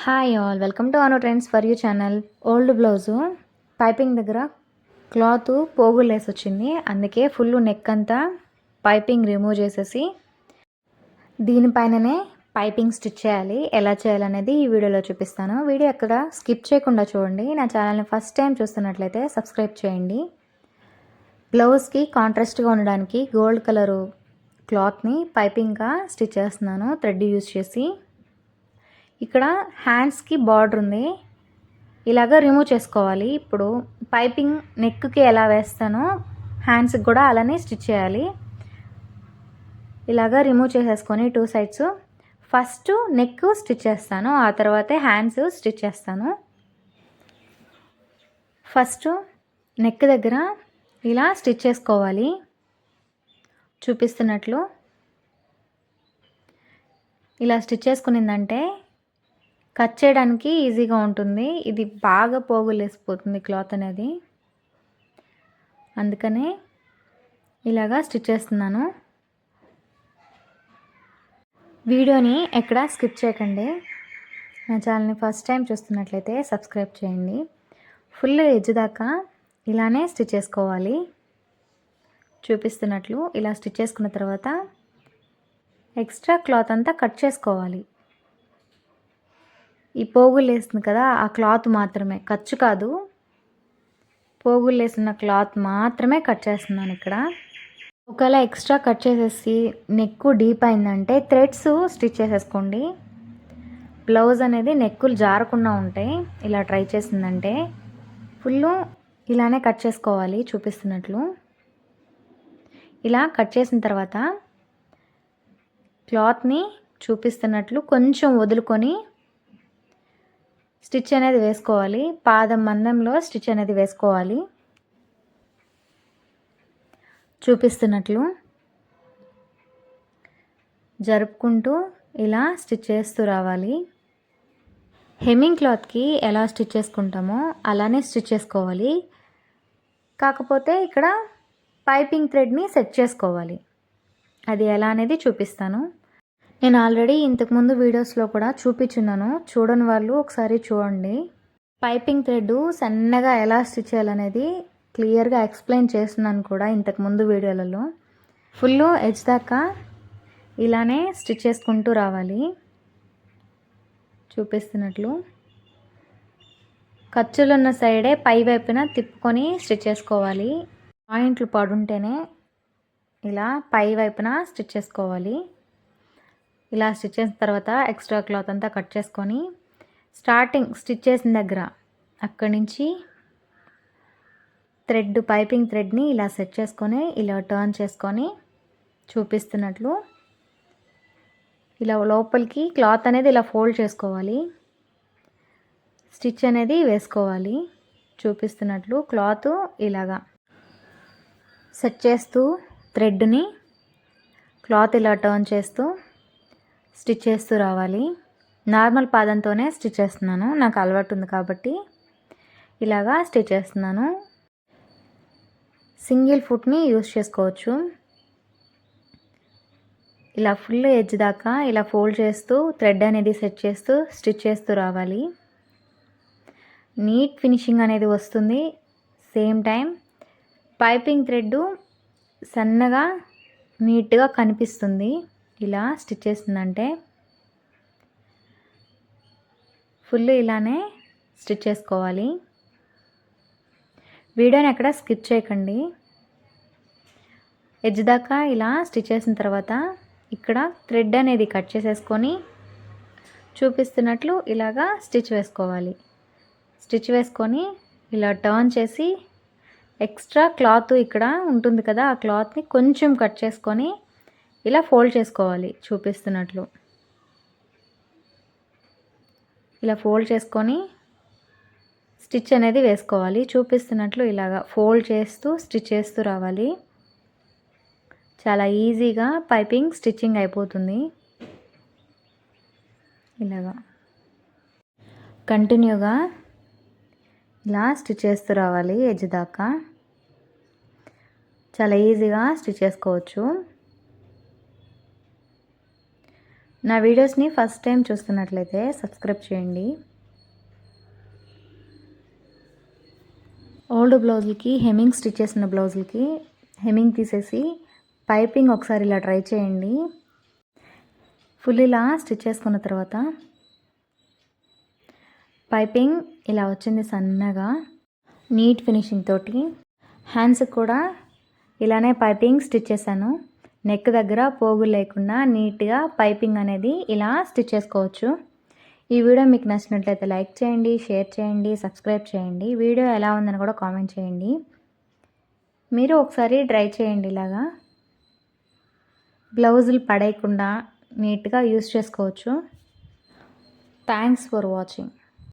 Hi all, welcome to Anu trends for you channel. Old blouse piping దగ్గర cloth పోగులు వేసి వచ్చింది, అందుకే ఫుల్ నెక్ అంతా పైపింగ్ రిమూవ్ చేసేసి దీనిపైననే పైపింగ్ స్టిచ్ చేయాలి. ఎలా చేయాలనేది ఈ వీడియోలో చూపిస్తాను. వీడియో ఎక్కడ స్కిప్ చేయకుండా చూడండి. నా ఛానల్ని ఫస్ట్ టైం చూస్తున్నట్లయితే సబ్స్క్రైబ్ చేయండి. బ్లౌజ్కి కాంట్రాస్ట్గా ఉండడానికి గోల్డ్ కలరు క్లాత్ని పైపింగ్గా స్టిచ్ చేస్తున్నాను థ్రెడ్ యూజ్ చేసి. ఇక్కడ హ్యాండ్స్కి బార్డర్ ఉంది, ఇలాగ రిమూవ్ చేసుకోవాలి. ఇప్పుడు పైపింగ్ నెక్కి ఎలా వేస్తానో హ్యాండ్స్కి కూడా అలానే స్టిచ్ చేయాలి. ఇలాగ రిమూవ్ చేసేసుకొని two sides first neck stitch చేస్తాను, ఆ తర్వాతే హ్యాండ్స్ స్టిచ్ చేస్తాను. ఫస్ట్ నెక్ దగ్గర ఇలా స్టిచ్ చేసుకోవాలి చూపిస్తున్నట్లు. ఇలా స్టిచ్ చేసుకునిందంటే కట్ చేయడానికి ఈజీగా ఉంటుంది. ఇది బాగా పోగులు వేసిపోతుంది క్లాత్ అనేది, అందుకనే ఇలాగా స్టిచ్ చేస్తున్నాను. వీడియోని ఎక్కడ స్కిప్ చేయకండి. నా ఛానల్ని ఫస్ట్ టైం చూస్తున్నట్లయితే సబ్స్క్రైబ్ చేయండి. ఫుల్ ఎడ్జ్ దాకా ఇలానే స్టిచ్ చేసుకోవాలి చూపిస్తున్నట్లు. ఇలా స్టిచ్ చేసుకున్న తర్వాత ఎక్స్ట్రా క్లాత్ అంతా కట్ చేసుకోవాలి. ఈ పోగులు వేస్తుంది కదా, ఆ క్లాత్ మాత్రమే, ఖర్చు కాదు, పోగులు వేసిన క్లాత్ మాత్రమే కట్ చేస్తున్నాను ఇక్కడ. ఒకవేళ ఎక్స్ట్రా కట్ చేసేసి నెక్ డీప్ అయిందంటే థ్రెడ్స్ స్టిచ్ చేసేసుకోండి. బ్లౌజ్ అనేది నెక్కులు జారకుండా ఉంటాయి. ఇలా ట్రై చేసిందంటే ఫుల్ ఇలానే కట్ చేసుకోవాలి చూపిస్తున్నట్లు. ఇలా కట్ చేసిన తర్వాత క్లాత్ని చూపిస్తున్నట్లు కొంచెం వదులుకొని స్టిచ్ అనేది వేసుకోవాలి. పాదం మందంలో స్టిచ్ అనేది వేసుకోవాలి చూపిస్తున్నట్లు. జరుపుకుంటూ ఇలా స్టిచ్ చేస్తూ రావాలి. హెమ్మింగ్ క్లాత్కి ఎలా స్టిచ్ చేసుకుంటామో అలానే స్టిచ్ చేసుకోవాలి. కాకపోతే ఇక్కడ పైపింగ్ థ్రెడ్ని సెట్ చేసుకోవాలి. అది ఎలా అనేది చూపిస్తాను. నేను ఆల్రెడీ ఇంతకుముందు వీడియోస్లో కూడా చూపించున్నాను, చూడని వాళ్ళు ఒకసారి చూడండి. పైపింగ్ థ్రెడ్ సన్నగా ఎలా స్టిచ్ చేయాలనేది క్లియర్గా ఎక్స్ప్లెయిన్ చేస్తున్నాను కూడా ఇంతకుముందు వీడియోలలో. ఫుల్ ఎడ్జ్ దాకా ఇలానే స్టిచ్ చేసుకుంటూ రావాలి చూపిస్తున్నట్లు. ఖర్చులున్న సైడే పై వైపున తిప్పుకొని స్టిచ్ చేసుకోవాలి. పాయింట్లు పడుంటేనే ఇలా పై వైపున స్టిచ్ చేసుకోవాలి. ఇలా స్టిచ్ చేసిన తర్వాత ఎక్స్ట్రా క్లాత్ అంతా కట్ చేసుకొని స్టార్టింగ్ స్టిచ్ చేసిన దగ్గర అక్కడి నుంచి థ్రెడ్ పైపింగ్ థ్రెడ్ని ఇలా సెట్ చేసుకొని ఇలా టర్న్ చేసుకొని చూపిస్తున్నట్లు ఇలా లోపలికి క్లాత్ అనేది ఇలా ఫోల్డ్ చేసుకోవాలి. స్టిచ్ అనేది వేసుకోవాలి చూపిస్తున్నట్లు. క్లాత్ ఇలాగా సెట్ చేస్తూ థ్రెడ్ని క్లాత్ ఇలా టర్న్ చేస్తూ స్టిచ్ చేస్తూ రావాలి. నార్మల్ పాదంతోనే స్టిచ్ చేస్తున్నాను, నాకు అలవాటు ఉంది కాబట్టి ఇలాగా స్టిచ్ చేస్తున్నాను. సింగిల్ ఫుట్ని యూస్ చేసుకోవచ్చు. ఇలా ఫుల్ ఎడ్జ్ దాకా ఇలా ఫోల్డ్ చేస్తూ థ్రెడ్ అనేది సెట్ చేస్తూ స్టిచ్ చేస్తూ రావాలి. నీట్ ఫినిషింగ్ అనేది వస్తుంది. సేమ్ టైం పైపింగ్ థ్రెడ్ సన్నగా నీట్గా కనిపిస్తుంది ఇలా స్టిచ్ చేస్తుందంటే. ఫుల్ ఇలానే స్టిచ్ చేసుకోవాలి. వీడియోని ఎక్కడ స్కిప్ చేయకండి. ఎడ్జ్ దాకా ఇలా స్టిచ్ చేసిన తర్వాత ఇక్కడ థ్రెడ్ అనేది కట్ చేసేసుకొని చూపిస్తున్నట్లు ఇలాగా స్టిచ్ వేసుకోవాలి. స్టిచ్ వేసుకొని ఇలా టర్న్ చేసి ఎక్స్ట్రా క్లాత్ ఇక్కడ ఉంటుంది కదా, ఆ క్లాత్ని కొంచెం కట్ చేసుకొని ఇలా ఫోల్డ్ చేసుకోవాలి చూపిస్తున్నట్లు. ఇలా ఫోల్డ్ చేసుకొని స్టిచ్ అనేది వేసుకోవాలి చూపిస్తున్నట్లు. ఇలాగా ఫోల్డ్ చేస్తూ స్టిచ్ చేస్తూ రావాలి. చాలా ఈజీగా పైపింగ్ స్టిచ్చింగ్ అయిపోతుంది. ఇలాగా కంటిన్యూగా ఇలా స్టిచ్ చేస్తూ రావాలి ఎడ్జ్ దాకా. చాలా ఈజీగా స్టిచ్ చేసుకోవచ్చు. నా వీడియోస్ని ఫస్ట్ టైం చూస్తున్నట్లయితే సబ్స్క్రైబ్ చేయండి. ఓల్డ్ బ్లౌజులకి హెమ్మింగ్ స్టిచ్ చేసిన బ్లౌజులకి హెమ్మింగ్ తీసేసి పైపింగ్ ఒకసారి ఇలా ట్రై చేయండి. ఫుల్ ఇలా స్టిచ్ చేసుకున్న తర్వాత పైపింగ్ ఇలా వచ్చింది సన్నగా, నీట్ ఫినిషింగ్ తోటి. హ్యాండ్స్కి కూడా ఇలానే పైపింగ్ స్టిచ్ చేశాను. నెక్ దగ్గర పోగులు లేకుండా నీట్గా పైపింగ్ అనేది ఇలా స్టిచ్ చేసుకోవచ్చు. ఈ వీడియో మీకు నచ్చినట్లయితే లైక్ చేయండి, షేర్ చేయండి, సబ్స్క్రైబ్ చేయండి. వీడియో ఎలా ఉందని కూడా కామెంట్ చేయండి. మీరు ఒకసారి ట్రై చేయండి. ఇలాగా బ్లౌజులు పడేయకుండా నీట్గా యూస్ చేసుకోవచ్చు. Thanks for watching.